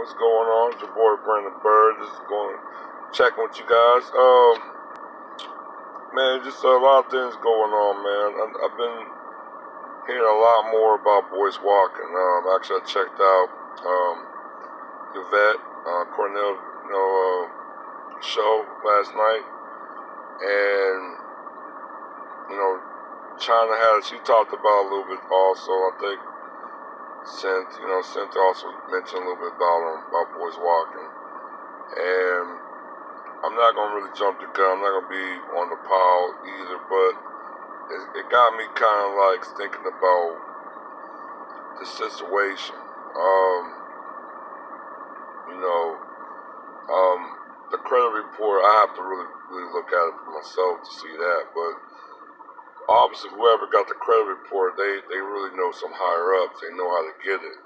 What's going on? It's your boy Brandon Bird. Just going checking with you guys. Man, just a lot of things going on, man. I've been hearing a lot more about Boyce Walking. Actually, I checked out Yvette Cornell, show last night, and China she talked about a little bit also. I think Cynthia also mentioned a little bit about Boyce Walking, and I'm not gonna really jump the gun. I'm not gonna be on the pile either, but it got me kind of like thinking about the situation. The credit report, I have to really look at it for myself to see that, but obviously whoever got the credit report, they really know some higher ups. They know how to get it.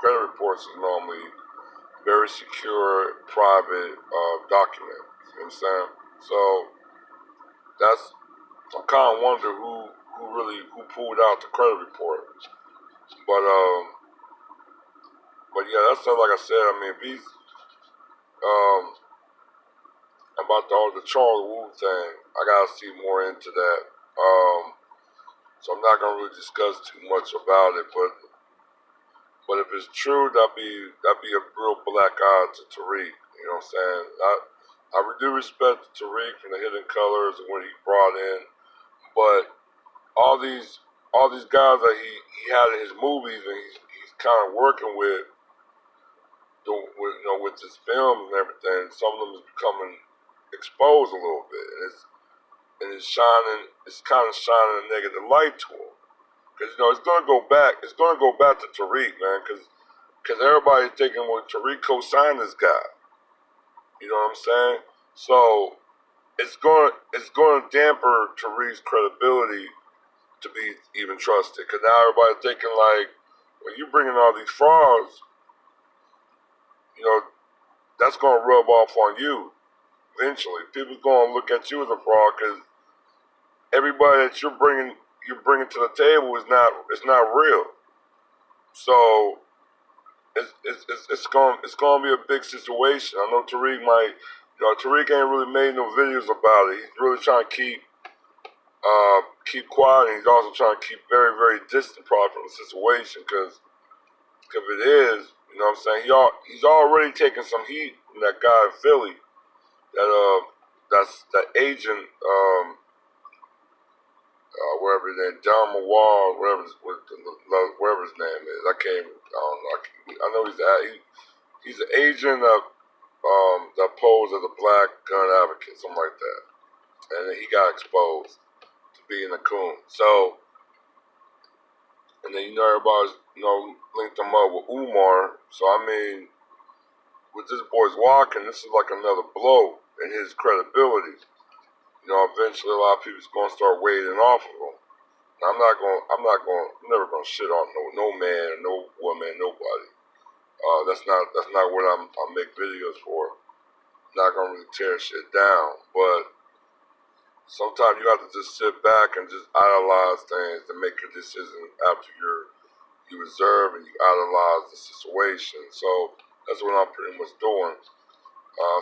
Credit reports is normally very secure, private document. You know what I'm saying? So I'm kind of wondering who pulled out the credit report. But yeah, that's like I said. I mean, if he's about the Charles Wu thing, I gotta see more into that. So I'm not gonna really discuss too much about it, but if it's true, that'd be a real black eye to Tariq. You know what I'm saying? I do respect Tariq and the Hidden Colors and what he brought in, but all these guys that he had in his movies and he's kind of working with his films and everything. Some of them is becoming exposed a little bit, and it's kind of shining a negative light to him. Because it's gonna go back to Tariq, man. Because everybody thinking, well, Tariq co-signed this guy. You know what I'm saying? So it's going to damper Tariq's credibility to be even trusted. Because now everybody's thinking like, well, you bringing all these frauds, that's going to rub off on you eventually. People's going to look at you as a fraud because everybody that you're bringing to the table is not real. So it's going to be a big situation. I know Tariq Tariq ain't really made no videos about it. He's really trying to keep quiet, and he's also trying to keep very, very distant probably from the situation because if it is, you know what I'm saying, he's already taken some heat from that guy in Philly that's that agent wherever his name, John Mawar, whatever his name is. I don't know. I know he's an agent that posed as a black gun advocate, something like that. And then he got exposed to being a coon. So, and then everybody's linked him up with Umar. So I mean, with this Boyce Walking, this is like another blow in his credibility. Eventually a lot of people's gonna start wading off of him. I'm never gonna shit on no man, no woman, nobody. That's not what I make videos for. I'm not gonna really tear shit down, but sometimes you have to just sit back and just analyze things and make a decision after you observe and you analyze the situation. So that's what I'm pretty much doing.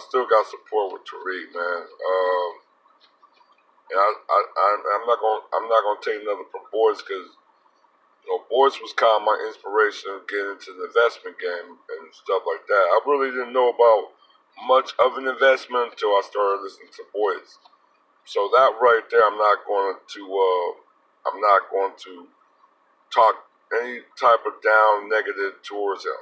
Still got support with Tariq, man. And I'm not gonna take nothing from Boyce because Boyce was kind of my inspiration of getting into the investment game and stuff like that. I really didn't know about much of an investment until I started listening to Boyce. So that right there, I'm not going to talk any type of down negative towards him.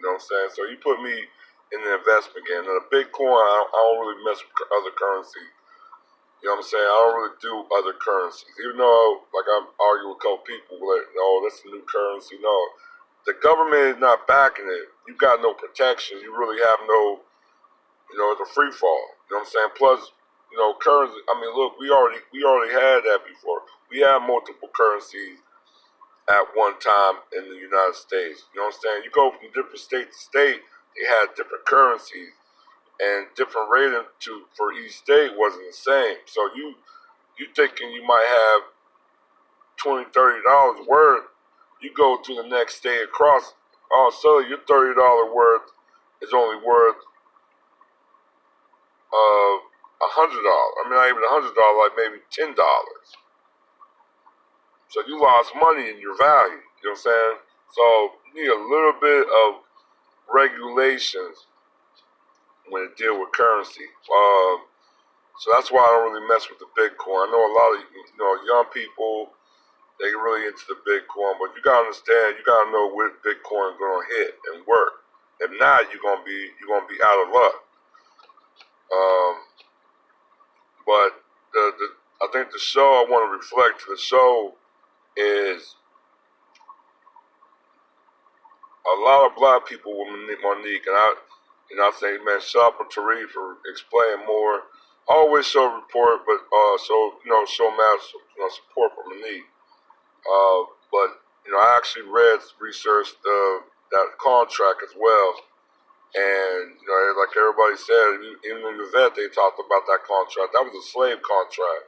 You know what I'm saying? So you put me in the investment game. Now the Bitcoin, I don't really mess with other currency. You know what I'm saying? I don't really do other currencies. Even though, like, I'm arguing with a couple people, like, no, that's a new currency. No, the government is not backing it. You got no protection. You really have no, it's a free fall. You know what I'm saying? Plus, currency. I mean, look, we already had that before. We had multiple currencies at one time in the United States. You know what I'm saying? You go from different state to state, they had different currencies. And different rating for each state wasn't the same. So you thinking you might have $20, $30 worth, you go to the next state across oh, so your $30 worth is only worth $100. I mean, not even $100, like maybe $10. So you lost money in your value. You know what I'm saying? So you need a little bit of regulations when it deal with currency. So that's why I don't really mess with the Bitcoin. I know a lot of young people, they get really into the Bitcoin, but you gotta understand, you gotta know where Bitcoin gonna hit and work. If not, you're gonna be out of luck. But I think the show I want to reflect to the show is a lot of black people with Monique, and I say, man, shout out to Tariq for explaining more. I always show report, but show mass support for Monique. But I actually researched that contract as well, and like everybody said, even in the vet they talked about that contract. That was a slave contract.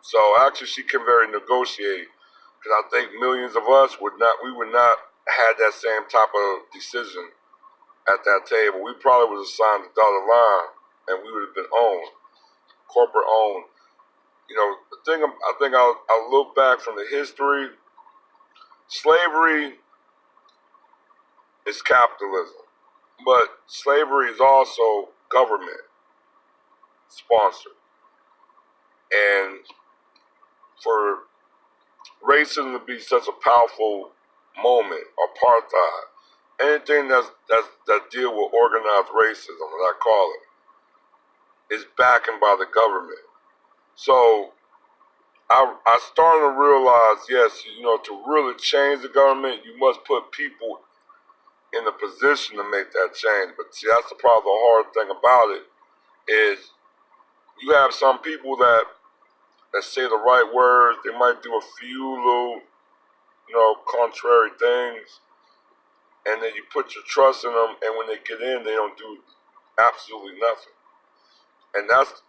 So actually, she can very negotiate, because I think millions of us would not had that same type of decision at that table. We probably would have signed the dotted line, and we would have been owned, corporate owned. The thing I think I'll look back from the history. Slavery is capitalism, but slavery is also government sponsored. And for racism to be such a powerful moment, apartheid, anything that deal with organized racism, as I call it, is backed by the government. So I started to realize, yes, to really change the government, you must put people in a position to make that change. But see, that's the problem. The hard thing about it is you have some people that say the right words. They might do a few little, contrary things, and then you put your trust in them, and when they get in, they don't do absolutely nothing. And that's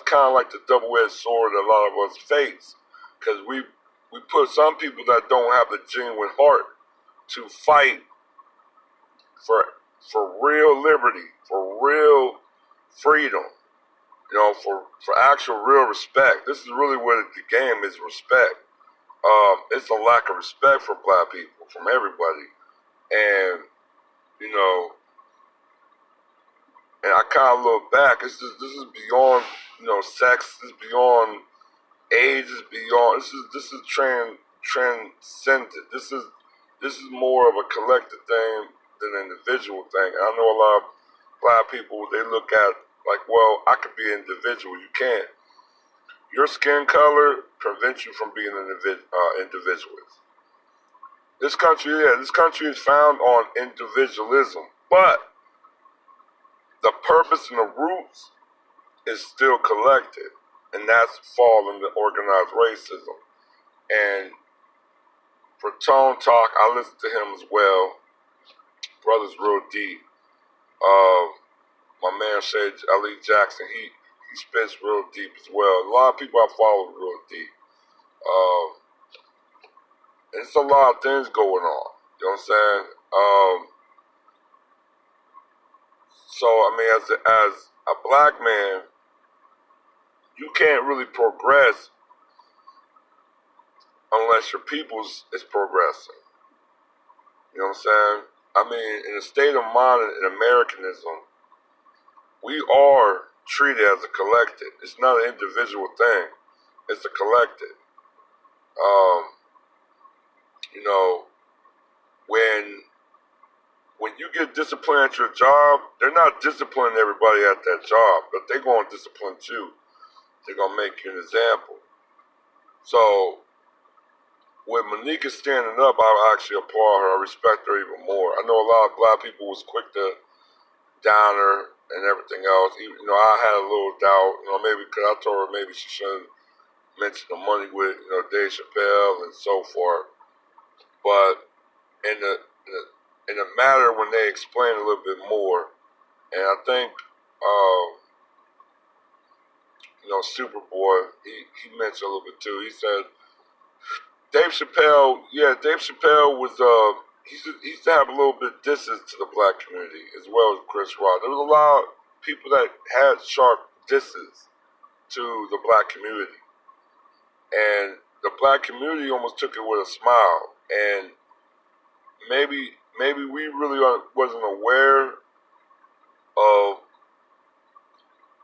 kind of like the double-edged sword that a lot of us face, because we put some people that don't have the genuine heart to fight for real liberty, for real freedom, for actual real respect. This is really what the game is, respect. It's a lack of respect for black people from everybody, and and I kind of look back. This is beyond sex. This is beyond age. This is beyond. This is transcendent. This is more of a collective thing than an individual thing. And I know a lot of black people, they look at like, well, I could be an individual. You can't. Your skin color prevents you from being an individualist. This country is found on individualism, but the purpose and the roots is still collective, and that's fall into organized racism. And for Tone Talk, I listen to him as well. Brother's real deep. My man Shay Ali Jackson, he spits real deep as well. A lot of people I follow real deep. It's a lot of things going on. You know what I'm saying? So I mean, as a black man, you can't really progress unless your people's is progressing. You know what I'm saying? I mean, in a state of mind in Americanism, we are treated as a collective. It's not an individual thing. It's a collective. When you get disciplined at your job, they're not disciplining everybody at that job, but they're going to discipline you. They're going to make you an example. So when Monique is standing up, I actually applaud her. I respect her even more. I know a lot of black people was quick to down her and everything else. I had a little doubt, maybe because I told her maybe she shouldn't mention the money with, Dave Chappelle and so forth. But in the matter when they explain a little bit more, and I think, Superboy, he mentioned a little bit too. He said, Dave Chappelle was, he used to have a little bit of distance to the black community as well as Chris Rock. There was a lot of people that had sharp distance to the black community, and the black community almost took it with a smile. And maybe we really wasn't aware of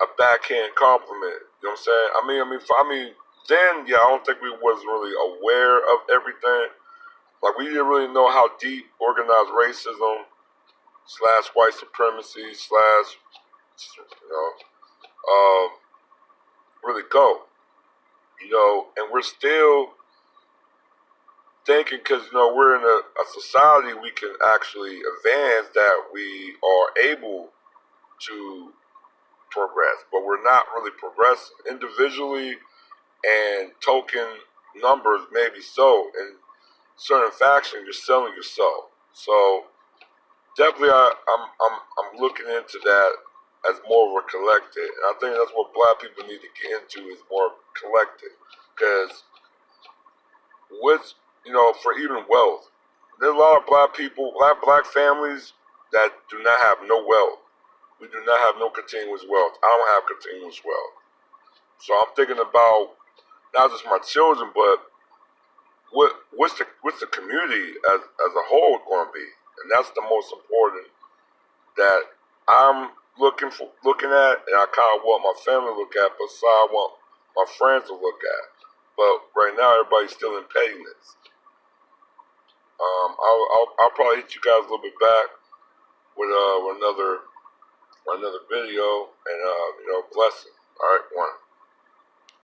a backhand compliment. You know what I'm saying? Then yeah, I don't think we wasn't really aware of everything. Like we didn't really know how deep organized racism slash white supremacy slash you know really go. You know, and we're still thinking because we're in a society we can actually advance that we are able to progress, but we're not really progressing individually and token numbers maybe so. In certain factions, you're selling yourself. So definitely, I'm looking into that as more of a collective, and I think that's what black people need to get into is more collective, because with for even wealth, there's a lot of black people, black families that do not have no wealth. We do not have no continuous wealth. I don't have continuous wealth. So I'm thinking about not just my children, but what's the community as a whole going to be, and that's the most important that I'm looking at, and I kind of want my family to look at, but so I want my friends to look at. But right now, everybody's still in pettiness. I'll probably hit you guys a little bit back with another video, and blessing. All right, one.